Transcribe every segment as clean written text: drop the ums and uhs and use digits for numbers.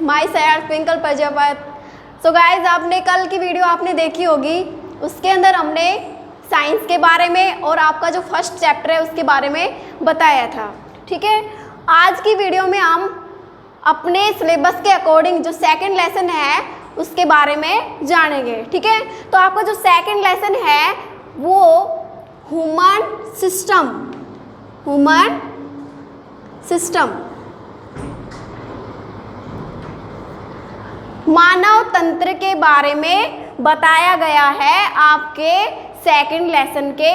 My self twinkle Prajapat. So guys, आपने कल की वीडियो आपने देखी होगी, उसके अंदर हमने साइंस के बारे में और आपका जो फर्स्ट चैप्टर है उसके बारे में बताया था। ठीक है, आज की वीडियो में हम अपने सिलेबस के अकॉर्डिंग जो सेकंड लेसन है उसके बारे में जानेंगे। ठीक है, तो आपका जो सेकंड लेसन है वो ह्यूमन सिस्टम मानव तंत्र के बारे में बताया गया है आपके सेकंड लेसन के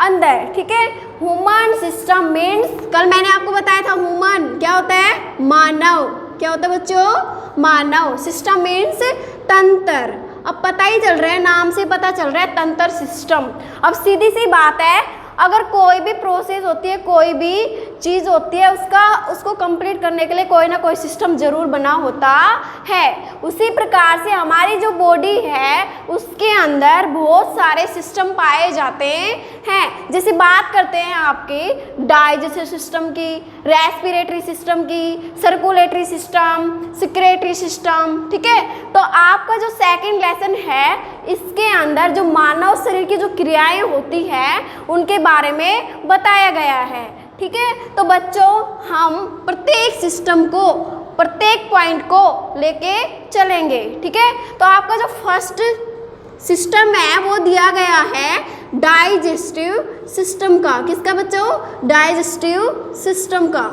अंदर। ठीक है, ह्यूमन सिस्टम मीन्स, कल मैंने आपको बताया था ह्यूमन क्या होता है, मानव। क्या होता है बच्चों, मानव। सिस्टम मीन्स तंत्र। अब पता ही चल रहा है, नाम से पता चल रहा है तंत्र सिस्टम। अब सीधी सी बात है, अगर कोई भी प्रोसेस होती है, कोई भी चीज़ होती है, उसको कंप्लीट करने के लिए कोई ना कोई सिस्टम जरूर बना होता है। उसी प्रकार से हमारी जो बॉडी है उसके अंदर बहुत सारे सिस्टम पाए जाते हैं। जैसे बात करते हैं आपकी डाइजेस्टिव सिस्टम की, रेस्पिरेटरी सिस्टम की, सर्कुलेटरी सिस्टम, सिक्रेटरी सिस्टम। ठीक है, तो आपका जो सेकंड लेसन है इसके अंदर जो मानव शरीर की जो क्रियाएं होती हैं उनके बारे में बताया गया है। ठीक है, तो बच्चों हम प्रत्येक सिस्टम को, प्रत्येक पॉइंट को लेके चलेंगे। ठीक है, तो आपका जो फर्स्ट सिस्टम है वो दिया गया है डाइजेस्टिव सिस्टम का। किसका बच्चों, डाइजेस्टिव सिस्टम का,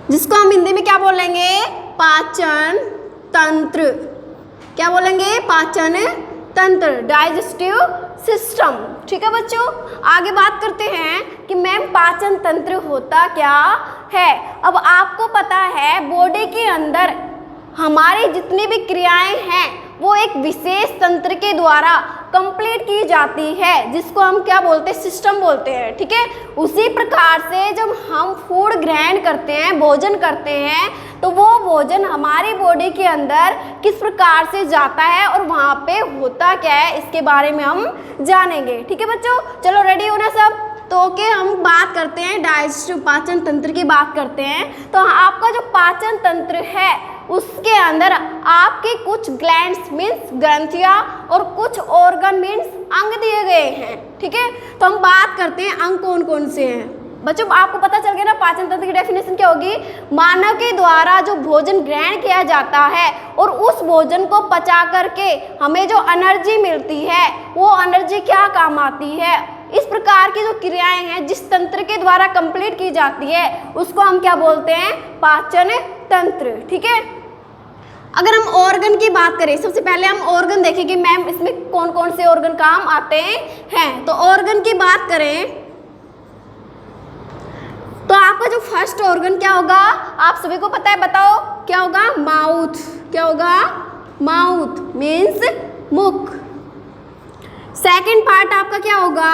जिसको हम हिंदी में क्या बोलेंगे, पाचन तंत्र। क्या बोलेंगे, पाचन तंत्र, डाइजेस्टिव सिस्टम। ठीक है बच्चों, आगे बात करते हैं कि मैम पाचन तंत्र होता क्या है। अब आपको पता है बॉडी के अंदर हमारी जितनी भी क्रियाएं हैं वो एक विशेष तंत्र के द्वारा कंप्लीट की जाती है, जिसको हम क्या बोलते हैं, सिस्टम बोलते हैं। ठीक है, उसी प्रकार से जब हम फूड ग्रहण करते हैं, भोजन करते हैं, तो वो भोजन हमारी बॉडी के अंदर किस प्रकार से जाता है और वहाँ पे होता क्या है, इसके बारे में हम जानेंगे। ठीक है बच्चों, चलो रेडी हो ना सब। तो ओके, हम बात करते हैं डाइजेस्टिव पाचन तंत्र की बात करते हैं। तो आपका जो पाचन तंत्र है उसके अंदर आपके कुछ ग्लैंड्स मीन्स ग्रंथियाँ और कुछ ऑर्गन मीन्स अंग दिए गए हैं। ठीक है, तो हम बात करते हैं अंग कौन कौन से हैं। बच्चों आपको पता चल गया ना पाचन तंत्र की डेफिनेशन क्या होगी, मानव के द्वारा जो भोजन ग्रहण किया जाता है और उस भोजन को पचा करके हमें जो एनर्जी मिलती है वो एनर्जी क्या काम आती है। इस प्रकार की जो क्रियाएं हैं जिस तंत्र के द्वारा कंप्लीट की जाती है उसको हम क्या बोलते हैं, पाचन तंत्र। ठीक है, अगर हम ऑर्गन की बात करें, सबसे पहले हम ऑर्गन देखें कि मैम इसमें कौन कौन से ऑर्गन काम आते हैं। तो ऑर्गन की बात करें तो आपका जो फर्स्ट ऑर्गन क्या होगा, आप सभी को पता है, बताओ क्या होगा, माउथ। क्या होगा, माउथ मीन्स मुख। सेकंड पार्ट आपका क्या होगा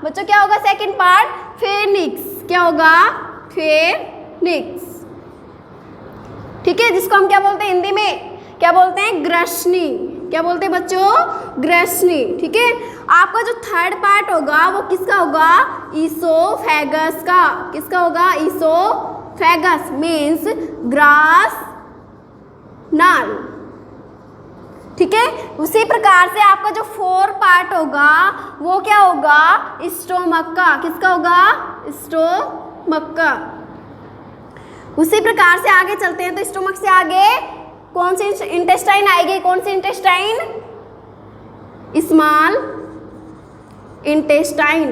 बच्चों, क्या होगा सेकंड पार्ट, फेनिक्स। क्या होगा, फेनिक्स। ठीक है, जिसको हम क्या बोलते हैं हिंदी में, क्या बोलते हैं, ग्रसनी। क्या बोलते हैं बच्चों, ग्रसनी। ठीक है, आपका जो थर्ड पार्ट होगा वो किसका होगा, ईसोफेगस का। किसका होगा, ईसोफेगस मीन्स ग्रास नाल। ठीक है, उसी प्रकार से आपका जो फोर्थ पार्ट होगा वो क्या होगा, स्टोमक का। किसका होगा, स्टोमक का। उसी प्रकार से आगे चलते हैं, तो स्टोमक से आगे कौन सी इंटेस्टाइन आएगी, कौन सी इंटेस्टाइन, स्मॉल इंटेस्टाइन।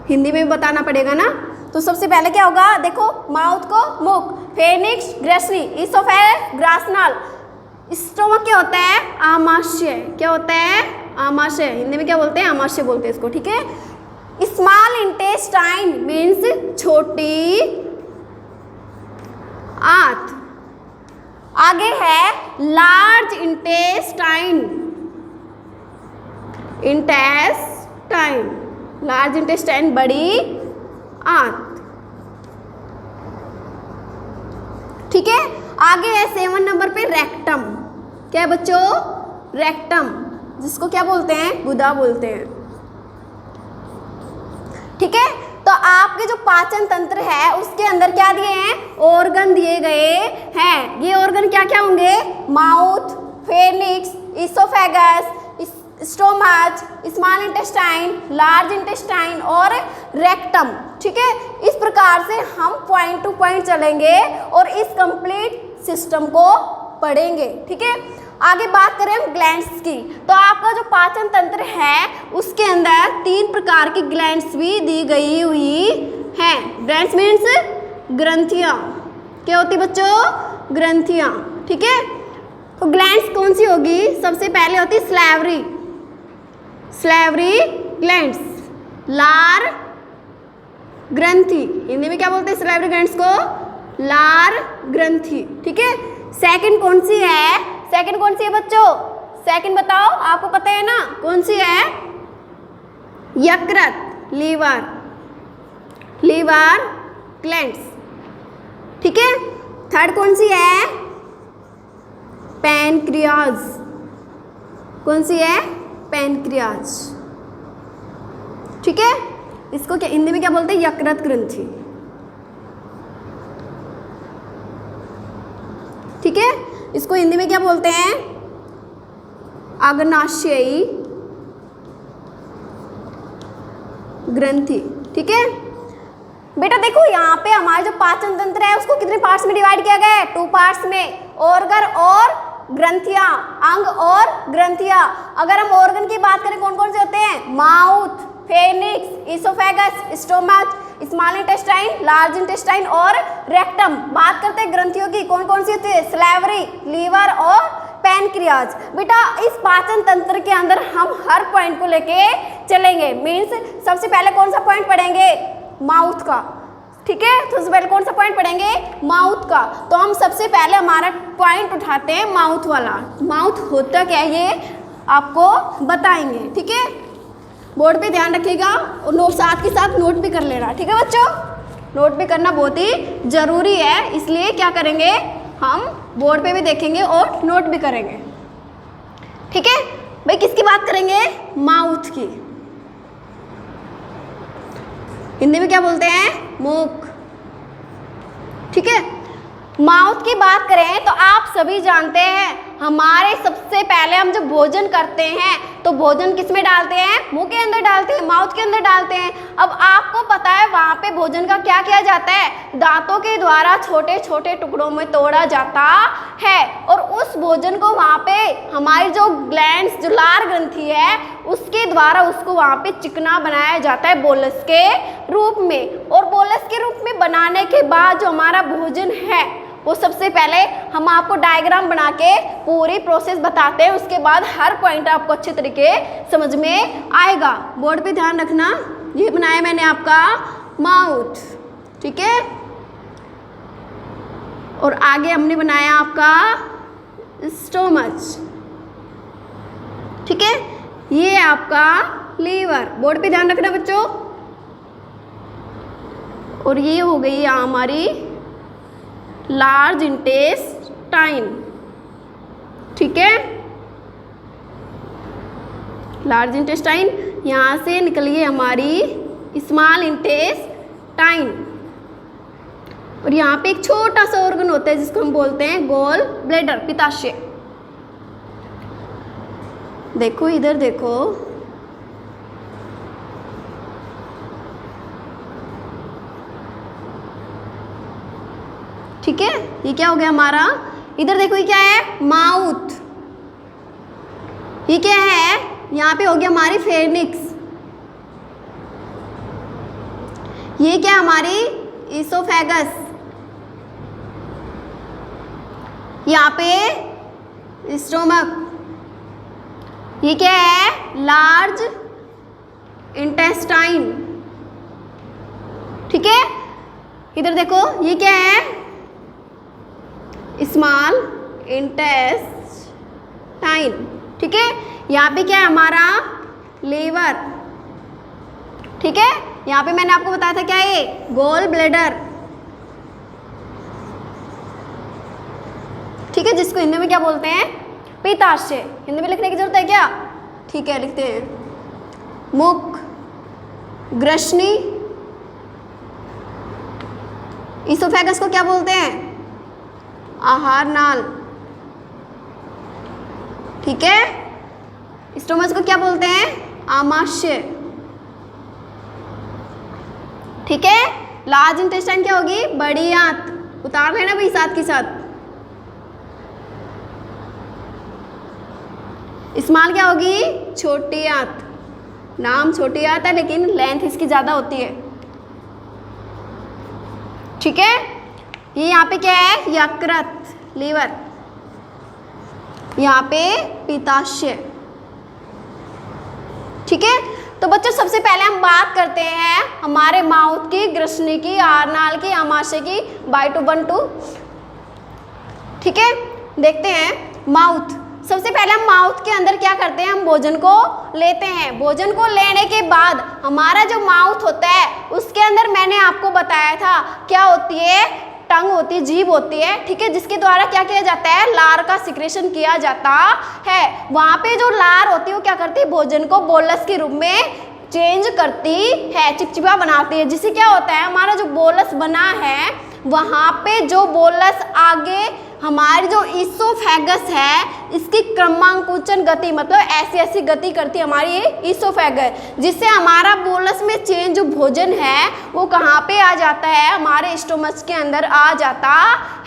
हिंदी में भी बताना पड़ेगा ना। तो सबसे पहले क्या होगा, देखो माउथ को मुख, फेनिक्स ग्रसनी, ईसोफेगस ग्रासनाल, स्टोमक क्या होता है, आमाशय। क्या होता है, आमाशय। हिंदी में क्या बोलते हैं, आमाशय बोलते हैं इसको। ठीक है, स्मॉल इंटेस्टाइन मीन्स छोटी आंत। आगे है large intestine. Intestine, large intestine बड़ी आंत। ठीक है, आगे है 7 नंबर पे रेक्टम। क्या है बच्चों, रेक्टम, जिसको क्या बोलते हैं, गुदा बोलते हैं। ठीक है, तो आपके जो पाचन तंत्र है उसके अंदर क्या दिए हैं, ऑर्गन दिए गए हैं। ये ऑर्गन क्या क्या होंगे, mouth, pharynx, oesophagus, stomach, small intestine, large intestine और रेक्टम। ठीक है, इस प्रकार से हम पॉइंट टू पॉइंट चलेंगे और इस कंप्लीट सिस्टम को पढ़ेंगे। ठीक है, आगे बात करें हम ग्लैंड्स की, तो आपका जो पाचन तंत्र है उसके अंदर 3 प्रकार की ग्लैंड्स भी दी गई हुई हैं। ग्लैंड्स मीन्स ग्रंथियाँ। क्या होती बच्चों, ग्रंथियाँ। ठीक है, तो ग्लैंड्स कौन सी होगी, सबसे पहले होती स्लैवरी, स्लैवरी ग्लैंड्स, लार ग्रंथि, हिंदी में क्या बोलते हैं स्लैवरी ग्लैंड्स को, लार ग्रंथि। ठीक है, सेकंड कौन सी है, सेकंड कौन सी है बच्चों, सेकंड बताओ, आपको पता है ना कौन सी है, यकृत, लीवर, लीवर ग्लैंड्स। ठीक है, थर्ड कौन सी है, पैनक्रियाज, कौन सी है, पैनक्रियाज। ठीक है, इसको क्या हिंदी में क्या बोलते हैं, यकृत ग्रंथि। ठीक है, इसको हिंदी में क्या बोलते हैं, अग्नाशयी ग्रंथि। ठीक है बेटा, देखो यहाँ पे हमारा जो पाचन तंत्र है उसको कितने पार्ट्स में डिवाइड किया गया है, 2 पार्ट्स में, ऑर्गन और ग्रंथियां, अंग और ग्रंथियां। अगर हम ऑर्गन की बात करें कौन कौन से होते हैं, mouth, pharynx, oesophagus, stomach, small intestine, large intestine और रेक्टम। बात करते हैं ग्रंथियों की, कौन कौन सी होती है, स्लैवरी, लीवर और पैनक्रियाज। बेटा इस पाचन तंत्र के अंदर हम हर पॉइंट को लेके चलेंगे। मीन्स सबसे पहले कौन सा पॉइंट पढ़ेंगे, माउथ का। ठीक है, तो सबसे पहले कौन सा पॉइंट पढ़ेंगे, माउथ का। तो हम सबसे पहले हमारा पॉइंट उठाते हैं माउथ वाला। माउथ होता क्या है ये आपको बताएंगे। ठीक है, बोर्ड पे ध्यान रखिएगा और नोट साथ के साथ नोट भी कर लेना। ठीक है बच्चों, नोट भी करना बहुत ही ज़रूरी है, इसलिए क्या करेंगे हम बोर्ड पे भी देखेंगे और नोट भी करेंगे। ठीक है भाई, किसकी बात करेंगे, माउथ की। हिंदी में क्या बोलते हैं, मुख। ठीक है, माउथ की बात करें तो आप सभी जानते हैं हमारे सबसे पहले हम जब भोजन करते हैं तो भोजन किस में डालते हैं, मुंह के अंदर डालते हैं, माउथ के अंदर डालते हैं। अब आपको पता है वहाँ पे भोजन का क्या किया जाता है, दांतों के द्वारा छोटे छोटे टुकड़ों में तोड़ा जाता है और उस भोजन को वहाँ पे हमारी जो ग्लैंड्स, जो लार ग्रंथि है उसके द्वारा उसको वहाँ पे चिकना बनाया जाता है बोलस के रूप में। और बोलस के रूप में बनाने के बाद जो हमारा भोजन है वो सबसे पहले हम आपको डायग्राम बना के पूरी प्रोसेस बताते हैं, उसके बाद हर पॉइंट आपको अच्छे तरीके समझ में आएगा। बोर्ड पे ध्यान रखना, ये बनाया मैंने आपका माउथ। ठीक है, और आगे हमने बनाया आपका स्टोमच। ठीक है, ये आपका लीवर। बोर्ड पे ध्यान रखना बच्चों। और ये हो गई हमारी लार्ज इंटेस्टाइन। ठीक है, लार्ज इंटेस्टाइन, यहाँ से निकलिए हमारी स्मॉल इंटेस्टाइन। और यहाँ पे एक छोटा सा ऑर्गन होता है जिसको हम बोलते हैं गॉल ब्लैडर, पित्ताशय। देखो इधर देखो, ठीक है, ये क्या हो गया हमारा, इधर देखो ये क्या है, माउथ। ये क्या है, यहाँ पे हो गया हमारी फेनिक्स। ये क्या हमारी इसोफेगस। यहाँ पे स्टोमक। ये क्या है, लार्ज इंटेस्टाइन। ठीक है, इधर देखो ये क्या है, स्मॉल इंटेस्टाइन। ठीक है, यहाँ पे क्या है हमारा, लीवर। ठीक है, यहाँ पे मैंने आपको बताया था क्या है, गॉल ब्लैडर। ठीक है, जिसको हिंदी में क्या बोलते हैं, पित्ताशय। हिंदी में लिखने की जरूरत है क्या, ठीक है लिखते हैं, मुख, ग्रसनी, इसोफेगस को क्या बोलते हैं? आहार नाल। ठीक है, स्टोमच को क्या बोलते हैं? आमाशय। ठीक है, लार्ज इंटेस्टाइन क्या होगी? बड़ी आंत। उतार लेना भाई साथ के साथ। स्मॉल क्या होगी? छोटी आंत। नाम छोटी आंत है लेकिन लेंथ इसकी ज्यादा होती है। ठीक है, ये यहाँ पे क्या है? यकृत, लीवर। यहाँ पे पित्ताशय। ठीक है, तो बच्चों सबसे पहले हम बात करते हैं हमारे माउथ की, ग्रसनी की, आहारनाल की, आमाशय की, बाय टू वन टू। ठीक है, देखते हैं माउथ। सबसे पहले हम माउथ के अंदर क्या करते हैं? हम भोजन को लेते हैं। भोजन को लेने के बाद हमारा जो माउथ होता है उसके अंदर मैंने आपको बताया था क्या होती है? टंग होती है, जीभ होती है। ठीक है, जिसके द्वारा क्या किया जाता है? लार का सिक्रेशन किया जाता है। वहाँ पे जो लार होती है वो क्या करती है? भोजन को बोलस के रूप में चेंज करती है, चिपचिपा बनाती है, जिससे क्या होता है? हमारा जो बोलस बना है वहाँ पे जो बोलस आगे हमारी जो इसोफेगस है इसकी क्रमांकुचन गति, मतलब ऐसी ऐसी गति करती है हमारी ये इसोफेगस, जिससे हमारा बोलस में चेंज जो भोजन है वो कहाँ पे आ जाता है? हमारे स्टोमच के अंदर आ जाता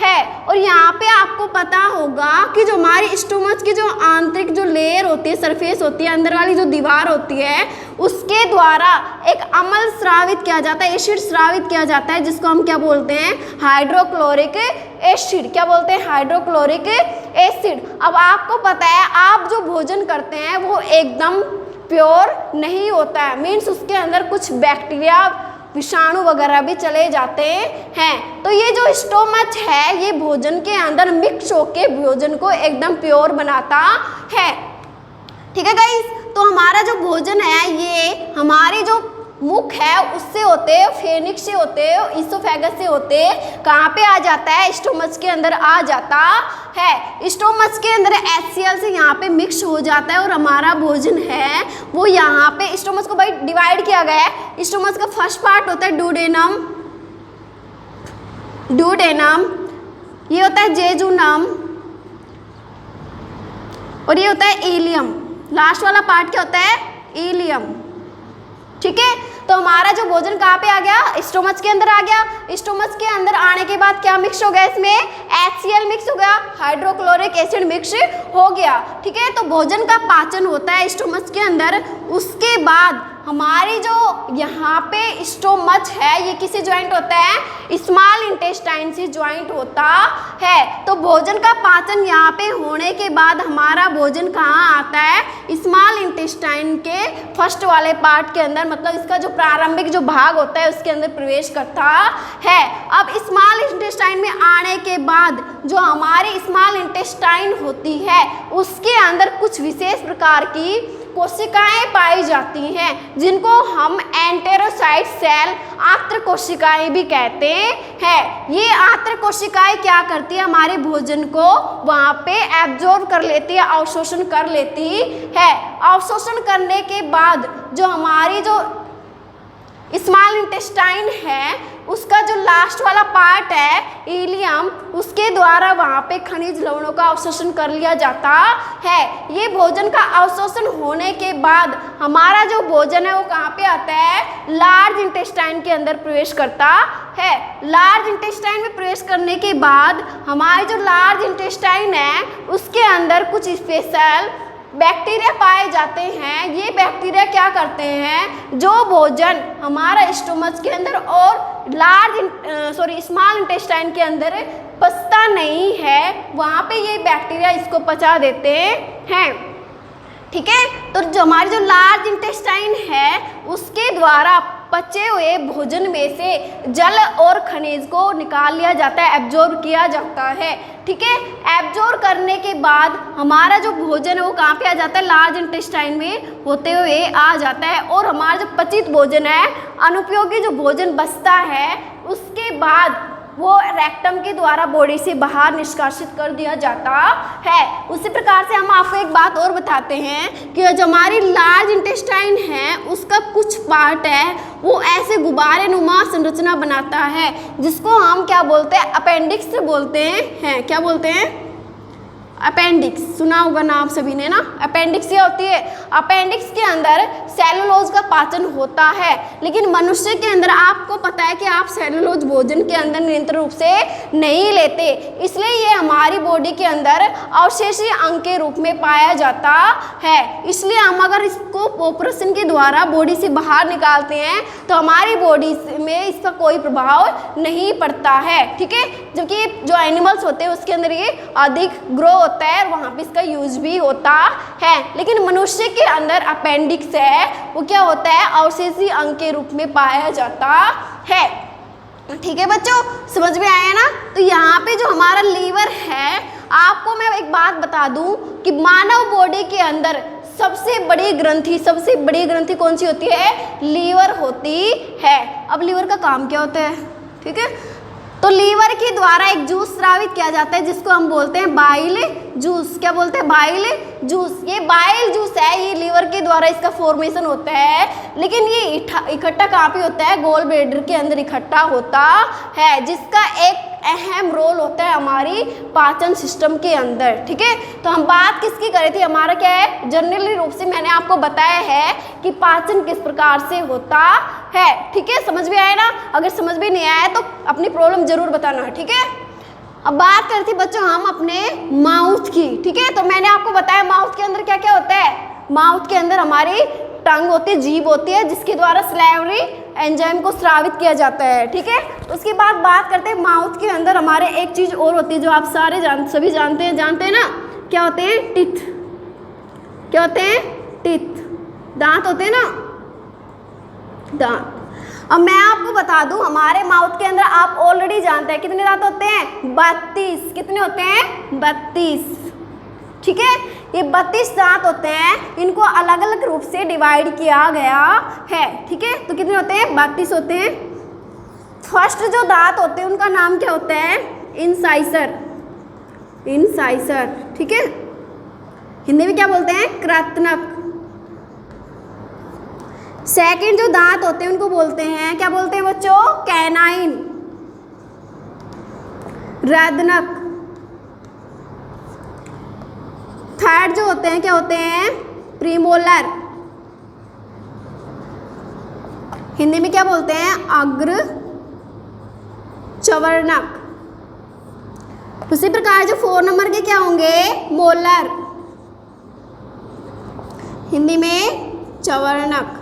है। और यहाँ पे आपको पता होगा कि जो हमारी स्टोमच की जो आंतरिक जो लेयर होती है, सरफेस होती है, अंदर वाली जो दीवार होती है, उसके द्वारा एक अम्ल स्रावित किया जाता है, एसिड स्रावित किया जाता है, जिसको हम क्या बोलते हैं? Hydrochloric acid. क्या बोलते हैं? Hydrochloric acid. अब आपको पता है आप जो भोजन करते हैं वो एकदम प्योर नहीं होता है, मीन्स उसके अंदर कुछ बैक्टीरिया, विषाणु वगैरह भी चले जाते हैं। तो ये जो स्टोमच है ये भोजन के अंदर मिक्स होके भोजन को एकदम प्योर बनाता है। ठीक है गाइस, तो हमारा जो भोजन है ये हमारी जो मुख है उससे होते, फेनिक्स से होते, इसोफेगस से होते कहाँ पे आ जाता है? स्टोमच के अंदर आ जाता है। स्टोमच के अंदर HCl से यहाँ पे मिक्स हो जाता है और हमारा भोजन है वो यहाँ पे, स्टोमच को भाई डिवाइड किया गया है। स्टोमच का फर्स्ट पार्ट होता है डुडेनम, डुडेनम, ये होता है जेजुनम और ये होता है इलियम। लास्ट वाला पार्ट क्या होता है? इलियम। ठीक है, तो हमारा जो भोजन कहाँ पे आ गया? स्टोमच के अंदर आ गया। स्टोमच के अंदर आने के बाद क्या मिक्स हो गया? इसमें HCl मिक्स हो गया, हाइड्रोक्लोरिक एसिड मिक्स हो गया। ठीक है, तो भोजन का पाचन होता है स्टोमच के अंदर। उसके बाद हमारी जो यहाँ पे स्टोमच है ये किससे ज्वाइंट होता है? स्मॉल इंटेस्टाइन से ज्वाइंट होता है। तो भोजन का पाचन यहाँ पे होने के बाद हमारा भोजन कहाँ आता है? स्मॉल इंटेस्टाइन के फर्स्ट वाले पार्ट के अंदर, मतलब इसका जो प्रारंभिक जो भाग होता है उसके अंदर प्रवेश करता है। अब स्मॉल इंटेस्टाइन में आने के बाद जो हमारी स्मॉल इंटेस्टाइन होती है उसके अंदर कुछ विशेष प्रकार की कोशिकाएं पाई जाती हैं, जिनको हम एंटेरोसाइट सेल, आंत्र कोशिकाएं भी कहते हैं। ये आंत्र कोशिकाएं क्या करती है? हमारे भोजन को वहाँ पे एब्जॉर्ब कर लेती है, अवशोषण कर लेती है। अवशोषण करने के बाद जो हमारी जो स्मॉल इंटेस्टाइन है उसका जो लास्ट वाला पार्ट है इलियम, उसके द्वारा वहाँ पे खनिज लवणों का अवशोषण कर लिया जाता है। ये भोजन का अवशोषण होने के बाद हमारा जो भोजन है वो कहाँ पे आता है? लार्ज इंटेस्टाइन के अंदर प्रवेश करता है। लार्ज इंटेस्टाइन में प्रवेश करने के बाद हमारे जो लार्ज इंटेस्टाइन है उसके अंदर कुछ स्पेशल बैक्टीरिया पाए जाते हैं। ये बैक्टीरिया क्या करते हैं? जो भोजन हमारा स्टोमच के अंदर और स्मॉल इंटेस्टाइन के अंदर पचता नहीं है वहाँ पे ये बैक्टीरिया इसको पचा देते हैं। ठीक है, तो जो हमारी जो लार्ज इंटेस्टाइन है उसके द्वारा पचे हुए भोजन में से जल और खनिज को निकाल लिया जाता है, एब्जॉर्ब किया जाता है। ठीक है, एब्जॉर्ब करने के बाद हमारा जो भोजन है वो कहाँ पे आ जाता है? लार्ज इंटेस्टाइन में होते हुए आ जाता है। और हमारा जो पचित भोजन है, अनुपयोगी जो भोजन बचता है, उसके बाद वो रेक्टम के द्वारा बॉडी से बाहर निष्कासित कर दिया जाता है। उसी प्रकार से हम आपको एक बात और बताते हैं कि जो हमारी लार्ज इंटेस्टाइन है उसका कुछ पार्ट है वो ऐसे गुब्बारे नुमा संरचना बनाता है जिसको हम क्या बोलते हैं, अपेंडिक्स बोलते हैं। क्या बोलते हैं? अपेंडिक्स। सुना होगा ना आप सभी ने ना। अपेंडिक्स क्या होती है? अपेंडिक्स के अंदर सेलुलोज का पाचन होता है, लेकिन मनुष्य के अंदर आपको पता है कि आप सेलुलोज भोजन के अंदर निरंतर रूप से नहीं लेते, इसलिए ये हमारी बॉडी के अंदर अवशेषीय अंग के रूप में पाया जाता है। इसलिए हम अगर इसको ऑपरेशन के द्वारा बॉडी से बाहर निकालते हैं तो हमारी बॉडी में इसका कोई प्रभाव नहीं पड़ता है, ठीक है। जबकि जो एनिमल्स होते हैं उसके अंदर ये अधिक ग्रो होता है और वहाँ पे इसका यूज भी होता है, लेकिन मनुष्य के अंदर अपेंडिक्स है वो क्या होता है, अवशेषीय अंग के रूप में पाया जाता है। ठीक है बच्चों, समझ में आया ना। तो यहाँ पे जो हमारा लीवर है, आपको मैं एक बात बता दूं कि मानव बॉडी के अंदर सबसे बड़ी ग्रंथि कौन सी होती है? लीवर होती है। अब लीवर का काम क्या होता है? ठीक है, तो लीवर के द्वारा एक जूस स्रावित किया जाता है जिसको हम बोलते हैं बाइल जूस। क्या बोलते हैं? Bile juice. ये बाइल जूस है, ये लीवर के द्वारा इसका फॉर्मेशन होता है, लेकिन ये इकट्ठा कहाँ पे होता है? गोल ब्लैडर के अंदर इकट्ठा होता है, जिसका एक अहम रोल होता है हमारी पाचन सिस्टम के अंदर। ठीक है, तो हम बात किसकी कर रहे थे? हमारा क्या है, जनरली रूप से मैंने आपको बताया है कि पाचन किस प्रकार से होता है। ठीक है, समझ में आया ना। अगर समझ में नहीं आया तो अपनी प्रॉब्लम जरूर बताना है। ठीक है, अब बात करते हैं बच्चों हम अपने माउथ की। ठीक है, तो मैंने आपको बताया माउथ के अंदर क्या क्या होता है। माउथ के अंदर हमारी टंग होती है, जीभ होती है, जिसके द्वारा सलाइवरी एंजाइम को स्रावित किया जाता है। ठीक है, उसके बाद बात करते हैं माउथ के अंदर हमारे एक चीज और होती है जो आप सभी जानते हैं ना। क्या होते हैं? टीथ। क्या होते हैं? टीथ। दांत होते हैं ना, दांत। अब मैं आपको बता दूं हमारे माउथ के अंदर आप ऑलरेडी जानते हैं कितने दांत होते हैं? 32। कितने होते हैं? 32। ठीक है, ये 32 दांत होते हैं, इनको अलग अलग रूप से डिवाइड किया गया है। ठीक है, तो कितने होते हैं? 32 होते हैं। फर्स्ट जो दांत होते हैं उनका नाम क्या होता है? इंसाइसर। इंसाइसर। ठीक है, हिंदी में क्या बोलते हैं? कृंतक। सेकंड जो दांत होते हैं उनको बोलते हैं, क्या बोलते हैं बच्चों? कैनाइन। रदनक। थर्ड जो होते हैं क्या होते हैं? प्रीमोलर। हिंदी में क्या बोलते हैं? अग्र चवर्णक। उसी प्रकार जो 4 नंबर के क्या होंगे? मोलर। हिंदी में चवर्णक।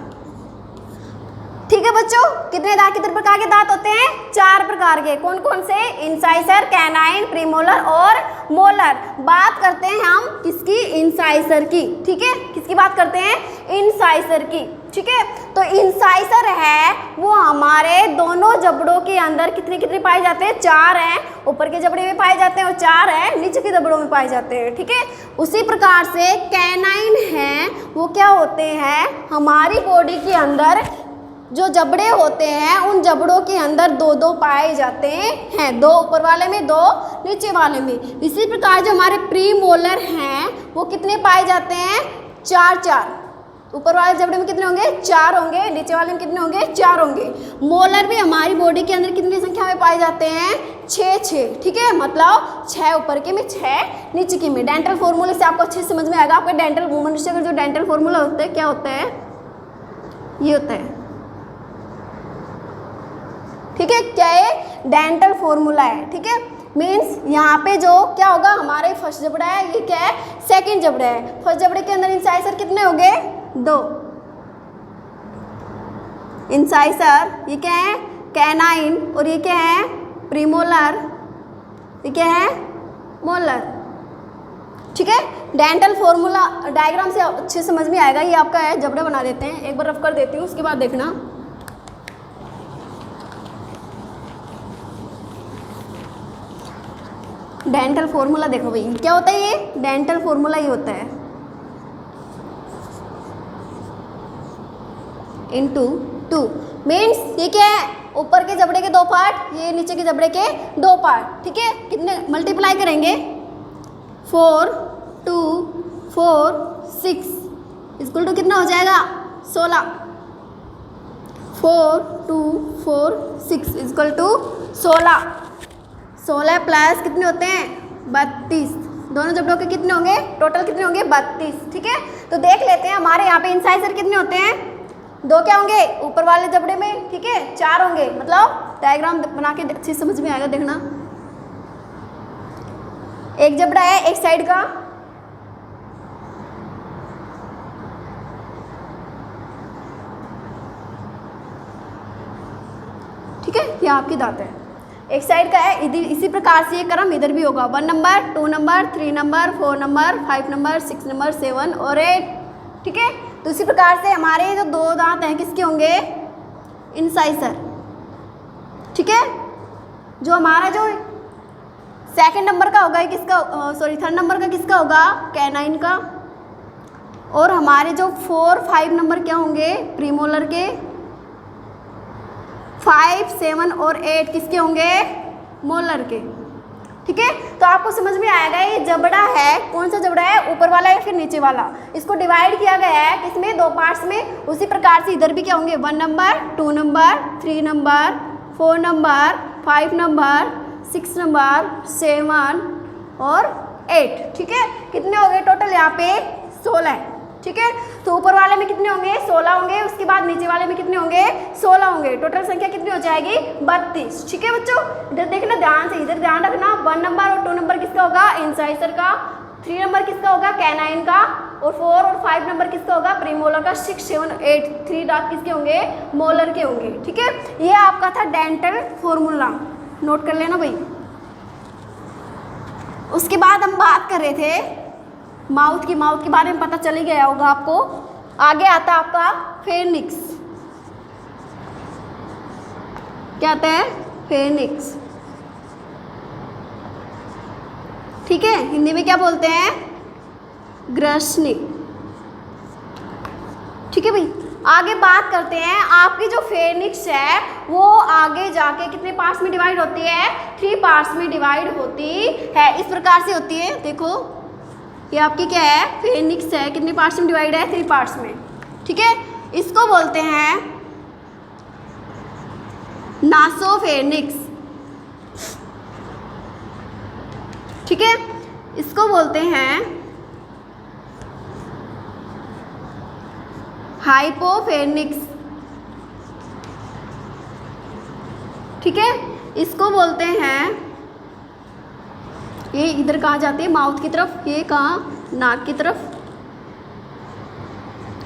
ठीक है बच्चों, कितने प्रकार के दांत होते हैं? 4 प्रकार के। कौन कौन से? इंसाइसर, कैनाइन, प्रीमोलर और मोलर। बात करते हैं हम किसकी? इंसाइसर की। ठीक है, किसकी बात करते हैं? इंसाइसर की। ठीक है, तो इंसाइसर है वो हमारे दोनों जबड़ों के अंदर कितने पाए जाते हैं? 4 हैं। ऊपर के जबड़े में पाए जाते हैं और 4 हैं नीचे के जबड़ों में पाए जाते हैं। ठीक है, उसी प्रकार से कैनाइन है वो क्या होते हैं? हमारी बॉडी के अंदर जो जबड़े होते हैं उन जबड़ों के अंदर 2 पाए जाते हैं, 2 ऊपर वाले में, 2 नीचे वाले में। इसी प्रकार जो हमारे प्रीमोलर हैं वो कितने पाए जाते हैं? 4। ऊपर वाले जबड़े में कितने होंगे? 4 होंगे। नीचे वाले में कितने होंगे? 4 होंगे। मोलर भी हमारी बॉडी के अंदर कितनी संख्या में पाए जाते हैं? 6। ठीक है, मतलब 6 ऊपर के में, 6 नीचे के में। डेंटल फॉर्मूले से आपको अच्छे से समझ में आएगा। आपका डेंटल मनुष्य का जो डेंटल फॉर्मूला होता है क्या होता है? ये होता है। ठीक है, क्या है? डेंटल फॉर्मूला है। ठीक है, मीन्स यहाँ पे जो क्या होगा, हमारे फर्स्ट जबड़ा है, ये क्या है? सेकंड जबड़ा है। फर्स्ट जबड़े के अंदर इंसाइसर कितने हो गए? 2 इंसाइसर। ये क्या है? कैनाइन। और ये क्या है? प्रीमोलर। ये क्या है? मोलर। ठीक है, डेंटल फॉर्मूला डायग्राम से अच्छे समझ में आएगा। ये आपका है, जबड़ा बना देते हैं, एक बार रफ कर देती हूँ, उसके बाद देखना। डेंटल फॉर्मूला देखो भाई, क्या होता है ये? डेंटल फॉर्मूला ये होता है × 2 मीन्स ये क्या है, ऊपर के जबड़े के 2 पार्ट, ये नीचे के जबड़े के 2 पार्ट, ठीक है। कितने मल्टीप्लाई करेंगे, 4 2 4 6 इक्वल टू कितना हो जाएगा 16। 4 2 4 6 इक्वल टू 16। 16 प्लस कितने होते हैं 32, दोनों जबड़ों के कितने होंगे, टोटल कितने होंगे 32, ठीक है। तो देख लेते हैं हमारे यहाँ पे इंसाइजर कितने होते हैं, 2 क्या होंगे ऊपर वाले जबड़े में, ठीक है, 4 होंगे। मतलब डायग्राम बना के अच्छी समझ में आएगा, देखना। एक जबड़ा है एक साइड का, ठीक है, ये आपकी दांत है, एक साइड का है। इधर इसी प्रकार से ये क्रम इधर भी होगा, 1 number 2 number 3 number 4 number 5 number 6 number 7 और 8, ठीक है। तो इसी प्रकार से हमारे जो 2 दांत हैं किसके होंगे, इंसाइजर, ठीक है। जो हमारा जो सेकंड नंबर का होगा किसका, सॉरी थर्ड नंबर का किसका होगा, कैनाइन का। और हमारे जो 4 5 नंबर क्या होंगे, प्रीमोलर के। 5 7 और 8 किसके होंगे, मोलर के, ठीक है। तो आपको समझ में आएगा ये जबड़ा है, कौन सा जबड़ा है, ऊपर वाला या फिर नीचे वाला। इसको डिवाइड किया गया है किसमें, 2 पार्ट्स में। उसी प्रकार से इधर भी क्या होंगे, 1 number 2 number 3 number 4 number 5 number 6 number 7 और 8, ठीक है। कितने हो गए टोटल यहाँ पे 16, ठीक है। तो ऊपर वाले में कितने होंगे 16 होंगे, उसके बाद नीचे वाले में कितने होंगे 16 होंगे। टोटल संख्या कितनी हो जाएगी 32, ठीक है बच्चों। इधर देखना ध्यान से, इधर ध्यान रखना, 1 नंबर और 2 नंबर किसका होगा, इंसाइजर का। 3 नंबर किसका होगा, कैनाइन का। और 4 और 5 नंबर किसका होगा, प्रीमोलर का। 6 7 8 3 दांत किसके होंगे, मोलर के होंगे, ठीक है। ये आपका था डेंटल फॉर्मूला, नोट कर लेना भाई। उसके बाद हम बात कर रहे थे माउथ की, माउथ के बारे में पता चल ही गया होगा आपको। आगे आता है आपका फेनिक्स, क्या आता है, फेनिक्स, ठीक है। हिंदी में क्या बोलते हैं, ग्रसनी, ठीक है भाई। आगे बात करते हैं, आपकी जो फेनिक्स है वो आगे जाके कितने पार्ट्स में डिवाइड होती है, 3 पार्ट्स में डिवाइड होती है। इस प्रकार से होती है, देखो ये आपकी क्या है, फेनिक्स है, कितने पार्ट्स में डिवाइड है, 3 पार्ट्स में, ठीक है। इसको बोलते हैं नासोफेनिक्स, ठीक है। इसको बोलते हैं हाइपोफेनिक्स, ठीक है। इसको बोलते हैं, ये इधर कहाँ जाती है, माउथ की तरफ, ये कहाँ, नाक की तरफ,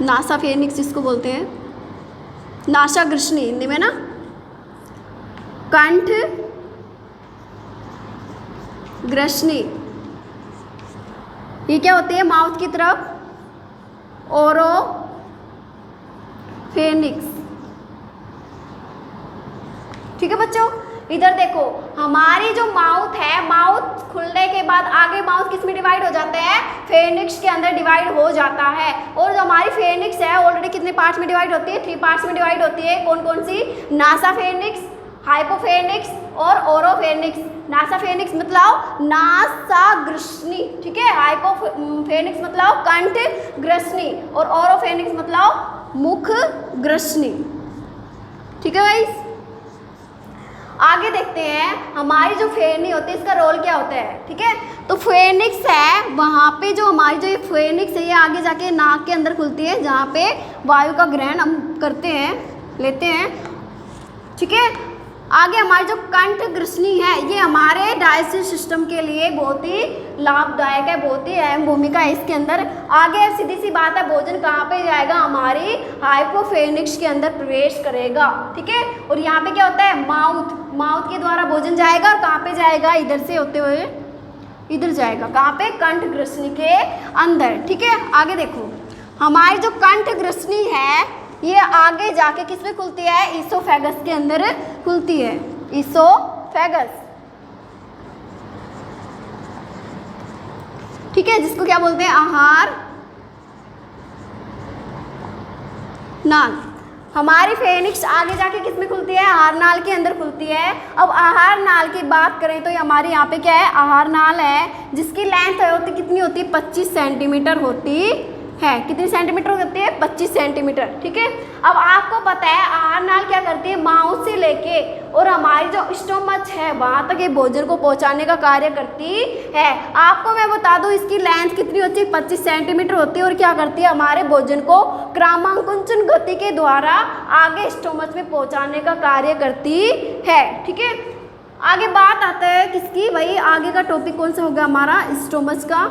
नासाफेनिक्स जिसको बोलते हैं, नासाग्रसनी हिंदी में ना, कंठ ग्रसनी, ये क्या होती है माउथ की तरफ, ओरोफेनिक्स, ठीक है बच्चों। इधर देखो हमारी जो माउथ है, माउथ खुलने के बाद आगे माउथ किस में डिवाइड हो जाता है, फेनिक्स के अंदर डिवाइड हो जाता है। और जो हमारी फेनिक्स है ऑलरेडी कितने पार्ट्स में डिवाइड होती है, 3 पार्ट्स में डिवाइड होती है। कौन कौन सी, नासाफेनिक्स, हाइपोफेनिक्स और ओरोफेनिक्स। नासाफेनिक्स मतलब नासाग्रसनी, ठीक है। हाइपोफेनिक्स मतलब कंठ ग्रसनी और ओरोफेनिक्स मतलब मुख ग्रसनी, ठीक है भाई। आगे देखते हैं हमारी जो फेनी होती है इसका रोल क्या होता है, ठीक है। तो फेनिक्स है, वहाँ पे जो हमारी जो ये फेनिक्स है ये आगे जाके नाक के अंदर खुलती है, जहाँ पे वायु का ग्रहण हम करते हैं, लेते हैं, ठीक है। आगे हमारी जो कंठ ग्रसनी है ये हमारे डाइजेस्टिव सिस्टम के लिए बहुत ही लाभदायक है, बहुत ही अहम भूमिका है इसके अंदर। आगे सीधी सी बात है, भोजन कहाँ पे जाएगा, हमारी हाइपोफेनिक्स के अंदर प्रवेश करेगा, ठीक है। और यहाँ पे क्या होता है, माउथ के द्वारा भोजन जाएगा और कहाँ पे जाएगा, इधर से होते हुए इधर जाएगा, कहाँ पे, कंठ ग्रसनी के अंदर, ठीक है। आगे देखो हमारी जो कंठ ग्रसनी है ये आगे जाके किस में खुलती है, ईसोफेगस के अंदर खुलती है, ईसोफेगस, ठीक है, जिसको क्या बोलते हैं, आहार नाल। हमारी फेनिक्स आगे जाके किस में खुलती है? आहार नाल के अंदर खुलती है। अब आहार नाल की बात करें तो ये हमारे यहाँ पे क्या है? आहार नाल है, जिसकी लेंथ होती कितनी होती है? 25 सेंटीमीटर होती है। कितनी सेंटीमीटर होती है? 25 सेंटीमीटर। ठीक है। अब आपको पता है आहार नाल क्या करती है? माउथ से लेके और हमारी जो स्टोमच है वहाँ तक ये भोजन को पहुँचाने का कार्य करती है। आपको मैं बता दूँ इसकी लेंथ कितनी होती है? 25 सेंटीमीटर होती है और क्या करती है? हमारे भोजन को क्रमांकुंचन गति के द्वारा आगे स्टोमच में पहुँचाने का कार्य करती है। ठीक है। आगे बात आता है किसकी? भाई आगे का टॉपिक कौन सा होगा हमारा? स्टोमच का।